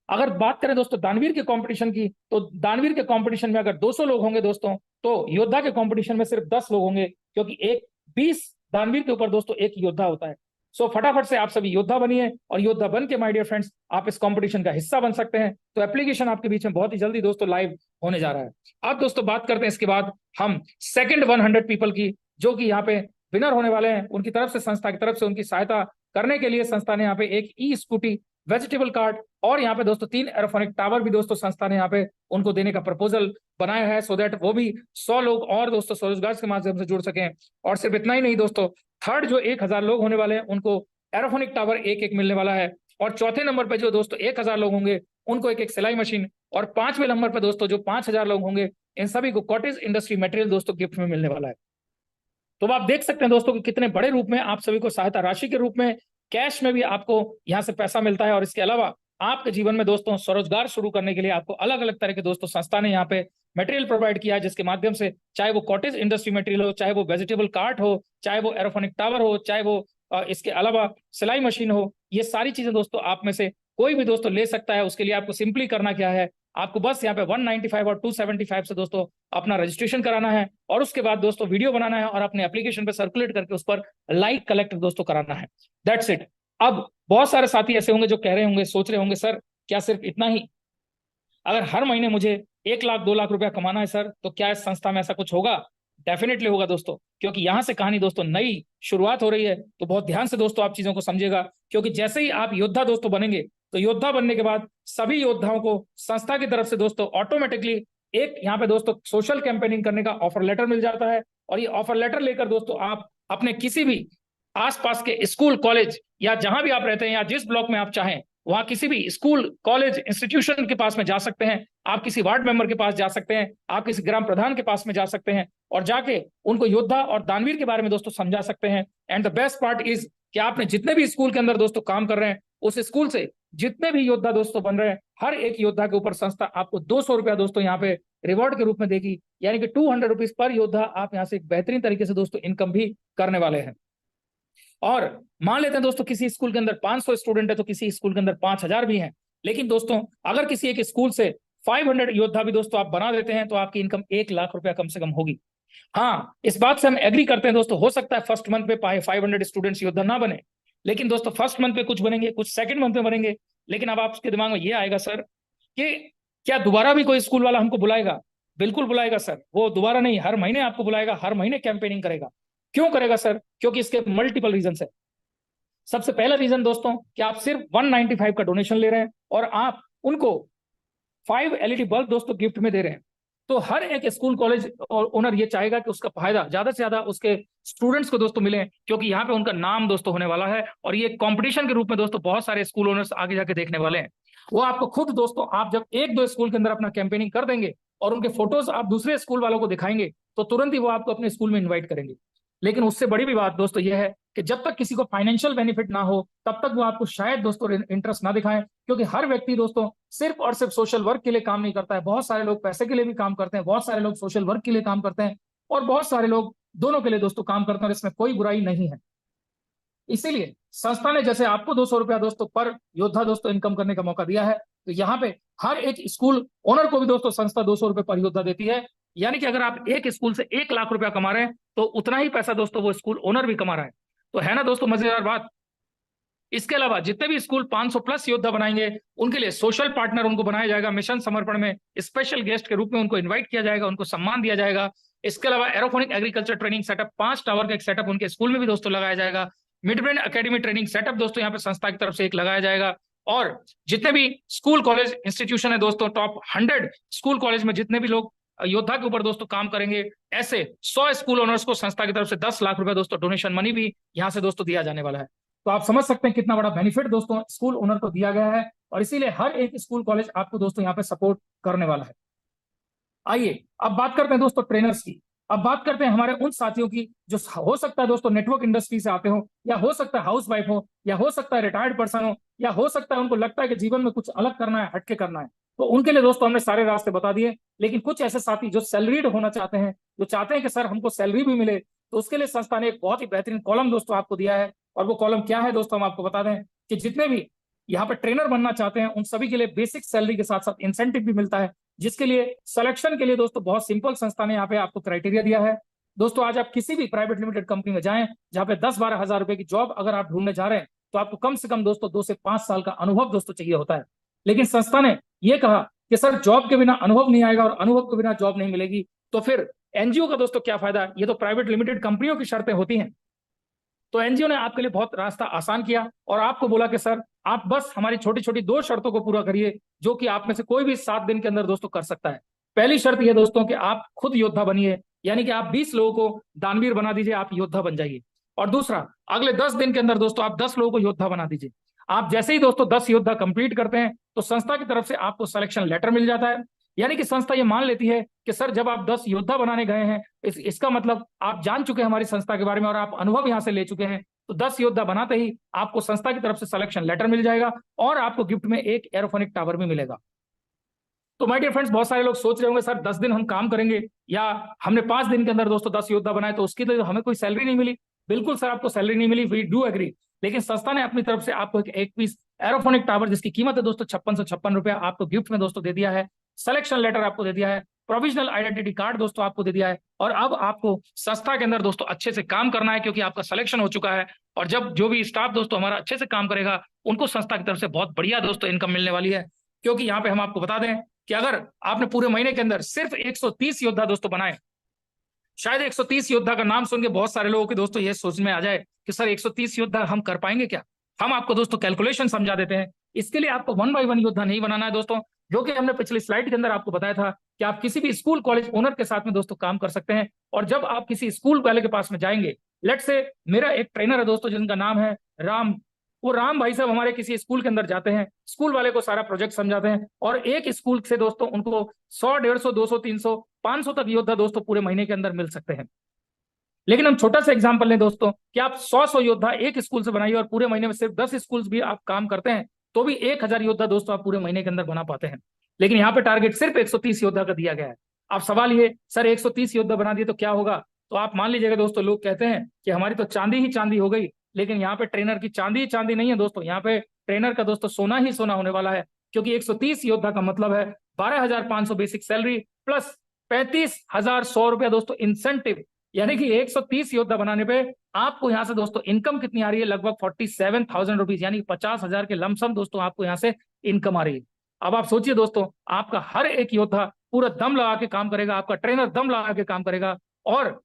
अगर बात करें दोस्तों दानवीर के कंपटीशन की, तो दानवीर के कंपटीशन में अगर 200 लोग होंगे दोस्तों, तो योद्धा के कंपटीशन में सिर्फ 10 लोग होंगे, क्योंकि 20 दानवीर के ऊपर दोस्तों 1 योद्धा होता है। सो फटाफट से आप सभी योद्धा बनिए, और योद्धा बन के माय डियर फ्रेंड्स आप इस कंपटीशन का हिस्सा बन सकते हैं। तो एप्लीकेशन आपके बीच में बहुत ही जल्दी दोस्तों लाइव होने जा रहा है। अब दोस्तों बात करते हैं इसके बाद हम सेकंड 100 पीपल की, जो कि यहाँ पे विनर होने वाले हैं, उनकी तरफ से, संस्था की तरफ से उनकी सहायता करने के लिए संस्था ने यहाँ पे एक ई स्कूटी, वेजिटेबल कार्ड और यहाँ पे दोस्तों 3 एरोफोनिक टावर भी दोस्तों संस्था ने यहाँ पे उनको देने का प्रपोजल बनाया है, सो दैट वो भी 100 लोग और दोस्तों स्वरोजगार के माध्यम से जुड़ सकें। और सिर्फ इतना ही नहीं दोस्तों, थर्ड जो 1000 लोग होने वाले हैं उनको एरोफोनिक टावर एक मिलने वाला है, और चौथे नंबर पर जो दोस्तों 1000 लोग होंगे उनको एक सिलाई मशीन, और 5वें नंबर पर दोस्तों जो 5000 लोग होंगे इन सभी को कॉटेज इंडस्ट्री मटेरियल दोस्तों गिफ्ट में मिलने वाला है। तो आप देख सकते हैं दोस्तों कि कितने बड़े रूप में आप सभी को सहायता राशि के रूप में, कैश में भी आपको यहाँ से पैसा मिलता है। और इसके अलावा आपके जीवन में दोस्तों स्वरोजगार शुरू करने के लिए आपको अलग अलग तरह के दोस्तों संस्था ने यहाँ पे मटेरियल प्रोवाइड किया है, जिसके माध्यम से चाहे वो कॉटेज इंडस्ट्री मटेरियल हो, चाहे वो वेजिटेबल कार्ट हो, चाहे वो एरोफोनिक टावर हो, चाहे वो इसके अलावा सिलाई मशीन हो, ये सारी चीजें दोस्तों आप में से कोई भी दोस्तों ले सकता है। उसके लिए आपको सिंपली करना क्या है, आपको बस यहाँ पे 195 और 275 से दोस्तों अपना रजिस्ट्रेशन कराना है, और उसके बाद दोस्तों वीडियो बनाना है और अपने एप्लीकेशन पे सर्कुलेट करके उस पर लाइक कलेक्ट दोस्तों कराना है। That's it. अब बहुत सारे साथी ऐसे होंगे जो कह रहे होंगे, सोच रहे होंगे, सर क्या सिर्फ इतना ही? अगर हर महीने मुझे 1 लाख 2 लाख रुपया कमाना है सर, तो क्या इस संस्था में ऐसा कुछ होगा? डेफिनेटली होगा दोस्तों, क्योंकि यहां से कहानी दोस्तों नई शुरुआत हो रही है। तो बहुत ध्यान से दोस्तों आप चीजों को समझिएगा, क्योंकि जैसे ही आप योद्धा दोस्तों बनेंगे, तो योद्धा बनने के बाद सभी योद्धाओं को संस्था की तरफ से दोस्तों ऑटोमेटिकली एक यहाँ पे दोस्तों सोशल कैंपेनिंग करने का ऑफर लेटर मिल जाता है। और ये ऑफर लेटर लेकर दोस्तों आप अपने किसी भी आसपास के स्कूल कॉलेज या जहां भी आप रहते हैं या जिस ब्लॉक में आप चाहें, वहां किसी भी स्कूल कॉलेज इंस्टीट्यूशन के पास में जा सकते हैं, आप किसी वार्ड मेंबर के पास जा सकते हैं, आप किसी ग्राम प्रधान के पास में जा सकते हैं और जाके उनको योद्धा और दानवीर के बारे में दोस्तों समझा सकते हैं। And the best part is कि आपने जितने भी स्कूल के अंदर दोस्तों काम कर रहे हैं, उस स्कूल से जितने भी योद्धा दोस्तों बन रहे हैं, हर एक योद्धा के ऊपर संस्था आपको 200 रुपया दोस्तों यहाँ पे रिवॉर्ड के रूप में देगी, यानी कि 200 रुपीज पर योद्धा आप यहाँ से एक बेहतरीन तरीके से दोस्तों इनकम भी करने वाले हैं। और मान लेते हैं दोस्तों किसी स्कूल के अंदर 500 स्टूडेंट है, तो किसी स्कूल के अंदर 5000 भी हैं, लेकिन दोस्तों अगर किसी एक स्कूल से 500 योद्धा भी दोस्तों आप बना देते हैं, तो आपकी इनकम 1 लाख रुपया कम से कम होगी। हाँ, इस बात से हम एग्री करते हैं दोस्तों, हो सकता है फर्स्ट मंथ पे 500 स्टूडेंट्स योद्धा ना बने, लेकिन दोस्तों फर्स्ट मंथ पे कुछ बनेंगे, कुछ सेकंड मंथ में बनेंगे। लेकिन अब आपके दिमाग में ये आएगा, सर कि क्या दोबारा भी कोई स्कूल वाला हमको बुलाएगा? बिल्कुल बुलाएगा सर, वो दोबारा नहीं, हर महीने आपको बुलाएगा, हर महीने कैंपेनिंग करेगा। क्यों करेगा सर? क्योंकि इसके मल्टीपल रीजन है। सबसे पहला रीजन दोस्तों कि आप सिर्फ 195 का डोनेशन ले रहे हैं और आप उनको 5 LED बल्ब दोस्तों गिफ्ट में दे रहे हैं। तो हर एक स्कूल कॉलेज और ओनर ये चाहेगा कि उसका फायदा ज्यादा से ज्यादा उसके स्टूडेंट्स को दोस्तों मिले, क्योंकि यहाँ पे उनका नाम दोस्तों होने वाला है और ये कंपटीशन के रूप में दोस्तों बहुत सारे स्कूल ओनर्स आगे जाके देखने वाले हैं। वो आपको खुद दोस्तों, आप जब 1-2 स्कूल के अंदर अपना कैंपेनिंग कर देंगे और उनके फोटोज आप दूसरे स्कूल वालों को दिखाएंगे, तो तुरंत ही वो आपको अपने स्कूल में इन्वाइट करेंगे। लेकिन उससे बड़ी भी बात दोस्तों यह है कि जब तक किसी को फाइनेंशियल बेनिफिट ना हो, तब तक वो आपको शायद दोस्तों इंटरेस्ट ना दिखाएं, क्योंकि हर व्यक्ति दोस्तों सिर्फ और सिर्फ सोशल वर्क के लिए काम नहीं करता है। बहुत सारे लोग पैसे के लिए भी काम करते हैं, बहुत सारे लोग सोशल वर्क के लिए काम करते हैं, और बहुत सारे लोग दोनों के लिए दोस्तों काम करते हैं, और इसमें कोई बुराई नहीं है। इसीलिए संस्था ने जैसे आपको 200 रुपया दोस्तों पर योद्धा दोस्तों इनकम करने का मौका दिया है, तो यहाँ पे हर एक स्कूल ओनर को भी दोस्तों संस्था 200 रुपए पर योद्धा देती है। यानी कि अगर आप एक स्कूल से 1 लाख रुपया कमा रहे हैं, तो उतना ही पैसा दोस्तों वो स्कूल ओनर भी कमा रहा है। तो है ना दोस्तों मजेदार बात? इसके अलावा जितने भी स्कूल 500 प्लस योद्धा बनाएंगे, उनके लिए सोशल पार्टनर उनको बनाया जाएगा। मिशन समर्पण में स्पेशल गेस्ट के रूप में उनको इन्वाइट किया जाएगा, उनको सम्मान दिया जाएगा। इसके अलावा aerophonic agriculture training setup 5 tower का एक सेटअप उनके स्कूल में भी दोस्तों लगाया जाएगा। Mid brain academy training setup दोस्तों यहाँ पे संस्था की तरफ से एक लगाया जाएगा। और जितने भी स्कूल कॉलेज इंस्टीट्यूशन है दोस्तों, टॉप 100 स्कूल कॉलेज में जितने भी लोग योद्धा के ऊपर दोस्तों काम करेंगे, ऐसे 100 स्कूल ओनर्स को संस्था की तरफ से 10 लाख रुपए दोस्तों डोनेशन मनी भी यहाँ से दोस्तों दिया जाने वाला है। तो आप समझ सकते हैं कितना बड़ा बेनिफिट दोस्तों स्कूल ओनर को दिया गया है, और इसीलिए हर एक स्कूल कॉलेज आपको दोस्तों यहाँ पे सपोर्ट करने वाला है। आइए अब बात करते हैं दोस्तों ट्रेनर्स की। अब बात करते हैं हमारे उन साथियों की जो हो सकता है दोस्तों नेटवर्क इंडस्ट्री से आते हो, या हो सकता है हाउस वाइफ हो, या हो सकता है रिटायर्ड पर्सन हो, या हो सकता है उनको लगता है कि जीवन में कुछ अलग करना है, हटके करना है। तो उनके लिए दोस्तों हमने सारे रास्ते बता दिए। लेकिन कुछ ऐसे साथी जो सैलरीड होना चाहते हैं, जो चाहते हैं कि सर हमको सैलरी भी मिले, तो उसके लिए संस्था ने एक बहुत ही बेहतरीन कॉलम दोस्तों आपको दिया है। और वो कॉलम क्या है दोस्तों, हम आपको बता दें कि जितने भी यहाँ पे ट्रेनर बनना चाहते हैं, उन सभी के लिए बेसिक सैलरी के साथ साथ इंसेंटिव भी मिलता है, जिसके लिए सिलेक्शन के लिए दोस्तों बहुत सिंपल संस्था ने यहाँ पे आपको क्राइटेरिया दिया है। दोस्तों आज आप किसी भी प्राइवेट लिमिटेड कंपनी में जाएं, जहां पे 10-12 हजार रुपए की जॉब अगर आप ढूंढने जा रहे हैं, तो आपको कम से कम दोस्तों 2 से 5 साल का अनुभव दोस्तों चाहिए होता है। लेकिन संस्था ने यह कहा कि सर जॉब के बिना अनुभव नहीं आएगा और अनुभव के बिना जॉब नहीं मिलेगी, तो फिर एनजीओ का दोस्तों क्या फायदा? ये तो प्राइवेट लिमिटेड कंपनियों की शर्तें होती हैं। तो एनजीओ ने आपके लिए बहुत रास्ता आसान किया और आपको बोला कि सर आप बस हमारी छोटी छोटी 2 शर्तों को पूरा करिए, जो कि आप में से कोई भी 7 दिन के अंदर दोस्तों कर सकता है। पहली शर्त यह दोस्तों कि आप खुद योद्धा बनिए, यानी कि आप 20 लोगों को दानवीर बना दीजिए, आप योद्धा बन जाइए। और दूसरा, अगले 10 दिन के अंदर दोस्तों आप 10 लोगों को योद्धा बना दीजिए। आप जैसे ही दोस्तों 10 योद्धा कंप्लीट करते हैं, तो संस्था की तरफ से आपको सिलेक्शन लेटर मिल जाता है। यानी कि संस्था ये मान लेती है कि सर जब आप 10 योद्धा बनाने गए हैं, इसका मतलब आप जान चुके हैं हमारी संस्था के बारे में और आप अनुभव यहाँ से ले चुके हैं। तो 10 योद्धा बनाते ही आपको संस्था की तरफ से सिलेक्शन लेटर मिल जाएगा और आपको गिफ्ट में एक एरोफोनिक टावर भी मिलेगा। तो माय डियर फ्रेंड्स, बहुत सारे लोग सोच रहे होंगे सर 10 दिन हम काम करेंगे या हमने 5 दिन के अंदर दोस्तों 10 योद्धा बनाए तो उसके लिए हमें कोई सैलरी नहीं मिली। बिल्कुल सर, आपको सैलरी नहीं मिली, वी डू एग्री। लेकिन संस्था ने अपनी तरफ से आपको एक पीस एरोफोनिक टावर जिसकी कीमत है दोस्तों 5656 रुपया आपको गिफ्ट में दोस्तों दे दिया है। सिलेक्शन लेटर आपको दे दिया है, प्रोविजनल आइडेंटिटी कार्ड दोस्तों आपको दे दिया है, और अब आपको संस्था के अंदर दोस्तों अच्छे से काम करना है क्योंकि आपका सिलेक्शन हो चुका है। और जब जो भी स्टाफ दोस्तों हमारा अच्छे से काम करेगा उनको संस्था की तरफ से बहुत बढ़िया दोस्तों इनकम मिलने वाली है। क्योंकि यहाँ पे हम आपको बता दें कि अगर आपने पूरे महीने के अंदर सिर्फ 130 योद्धा दोस्तों बनाए, शायद 130 योद्धा का नाम सुन के बहुत सारे लोगों के दोस्तों ये सोच में आ जाए कि सर 130 योद्धा हम कर पाएंगे क्या। हम आपको दोस्तों कैलकुलेशन समझा देते हैं। इसके लिए आपको 1 बाय 1 योद्धा नहीं बनाना है दोस्तों, जो कि हमने पिछली स्लाइड के अंदर आपको बताया था कि आप किसी भी स्कूल कॉलेज ओनर के साथ में दोस्तों काम कर सकते हैं। और जब आप किसी स्कूल वाले के पास में जाएंगे, लेट से मेरा एक ट्रेनर है दोस्तों जिनका नाम है राम, वो राम भाई साहब हमारे किसी स्कूल के अंदर जाते हैं, स्कूल वाले को सारा प्रोजेक्ट समझाते हैं, और एक स्कूल से दोस्तों उनको 100, 150, 200, 300, 500 तक योद्धा दोस्तों पूरे महीने के अंदर मिल सकते हैं। लेकिन हम छोटा सा एग्जांपल लें दोस्तों कि आप 100 योद्धा एक स्कूल से बनाइए और पूरे महीने में सिर्फ 10 स्कूल भी आप काम करते हैं तो भी 1000 योद्धा दोस्तों आप पूरे महीने के अंदर बना पाते हैं। लेकिन यहाँ पे टारगेट सिर्फ 130 योद्धा का दिया गया है। अब सवाल ये, सर 130 योद्धा बना दिए तो क्या होगा? तो आप मान लीजिएगा दोस्तों, लोग कहते हैं कि हमारी तो चांदी ही चांदी हो गई, लेकिन यहाँ पे ट्रेनर की चांदी ही चांदी नहीं है दोस्तों, यहाँ पे ट्रेनर का दोस्तों सोना ही सोना होने वाला है। क्योंकि 130 योद्धा का मतलब है 12,500 बेसिक सैलरी प्लस 35,100 रुपया दोस्तों इंसेंटिव। यानी कि 130 योद्धा बनाने पे आपको यहाँ से दोस्तों इनकम कितनी आ रही है? लगभग 47,000 रुपीज, यानी 50,000 के लमसम दोस्तों आपको यहाँ से इनकम आ रही है। अब आप सोचिए दोस्तों, आपका हर एक योद्धा पूरा दम लगा के काम करेगा, आपका ट्रेनर दम लगा के काम करेगा। और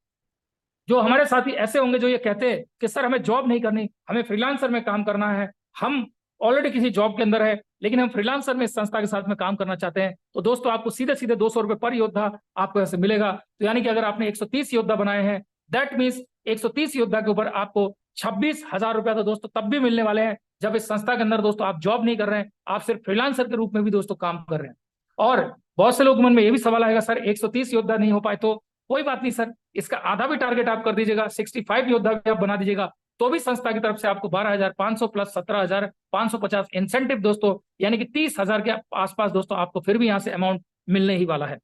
जो हमारे साथी ऐसे होंगे जो ये कहते हैं कि सर हमें जॉब नहीं करनी, हमें फ्रीलांसर में काम करना है, हम ऑलरेडी किसी जॉब के अंदर है लेकिन हम फ्रीलांसर में इस संस्था के साथ में काम करना चाहते हैं, तो दोस्तों आपको सीधे सीधे 200 रुपए पर योद्धा आपको ऐसे मिलेगा। तो यानी कि अगर आपने 130 योद्धा बनाए हैं, दैट मीन्स 130 योद्धा के ऊपर आपको 26,000 रुपया तो दोस्तों तब भी मिलने वाले हैं जब इस संस्था के अंदर दोस्तों आप जॉब नहीं कर रहे हैं, आप सिर्फ फ्रीलांसर के रूप में भी दोस्तों काम कर रहे हैं। और बहुत से लोग मन में ये भी सवाल आएगा, सर 130 योद्धा नहीं हो पाए तो कोई बात नहीं सर, इसका आधा भी टारगेट आप कर दीजिएगा, 65 योद्धा भी आप बना दीजिएगा, तो भी संस्था की तरफ से आपको 12,500 प्लस 17,550 इंसेंटिव दोस्तों, यानी कि 30,000 के आसपास दोस्तों आपको फिर भी यहाँ से अमाउंट मिलने ही वाला है।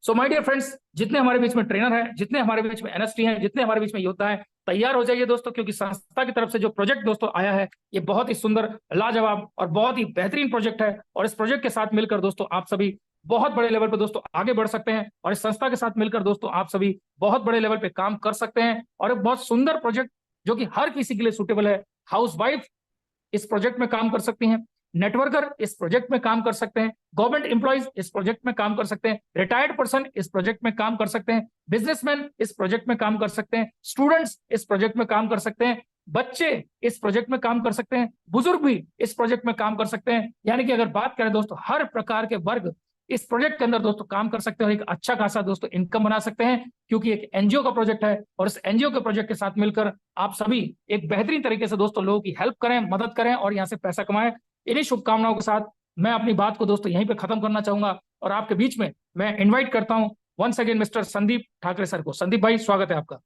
सो माय डियर फ्रेंड्स, जितने हमारे बीच में ट्रेनर है, जितने हमारे बीच में एनएसटी हैं, जितने हमारे बीच में योद्धा है, तैयार हो जाइए दोस्तों, क्योंकि संस्था की तरफ से जो प्रोजेक्ट दोस्तों आया है ये बहुत ही सुंदर, लाजवाब और बहुत ही बेहतरीन प्रोजेक्ट है। और इस प्रोजेक्ट के साथ मिलकर दोस्तों आप सभी बहुत बड़े लेवल पे दोस्तों आगे बढ़ सकते हैं, और इस संस्था के साथ मिलकर दोस्तों आप सभी बहुत बड़े लेवल पे काम कर सकते हैं। और एक बहुत सुंदर प्रोजेक्ट जो कि हर किसी के लिए सूटेबल है। हाउसवाइफ इस प्रोजेक्ट में काम कर सकती हैं, नेटवर्कर इस प्रोजेक्ट में काम कर सकते हैं, गवर्नमेंट एम्प्लॉइज इस प्रोजेक्ट में काम कर सकते हैं, रिटायर्ड पर्सन इस प्रोजेक्ट में काम कर सकते हैं, बिजनेसमैन इस प्रोजेक्ट में काम कर सकते हैं, स्टूडेंट्स इस प्रोजेक्ट में काम कर सकते हैं, बच्चे इस प्रोजेक्ट में काम कर सकते हैं, बुजुर्ग भी इस प्रोजेक्ट में काम कर सकते हैं। यानी कि अगर बात करें दोस्तों, हर प्रकार के वर्ग इस प्रोजेक्ट के अंदर दोस्तों काम कर सकते हैं और एक अच्छा खासा दोस्तों इनकम बना सकते हैं, क्योंकि एक एनजीओ का प्रोजेक्ट है। और इस एनजीओ के प्रोजेक्ट के साथ मिलकर आप सभी एक बेहतरीन तरीके से दोस्तों लोगों की हेल्प करें, मदद करें और यहाँ से पैसा कमाएं। इन्हीं शुभकामनाओं के साथ मैं अपनी बात को दोस्तों यहीं पे खत्म करना चाहूंगा, और आपके बीच में मैं इनवाइट करता हूं once again mister Sandeep Thackeray sir को। संदीप भाई, स्वागत है आपका।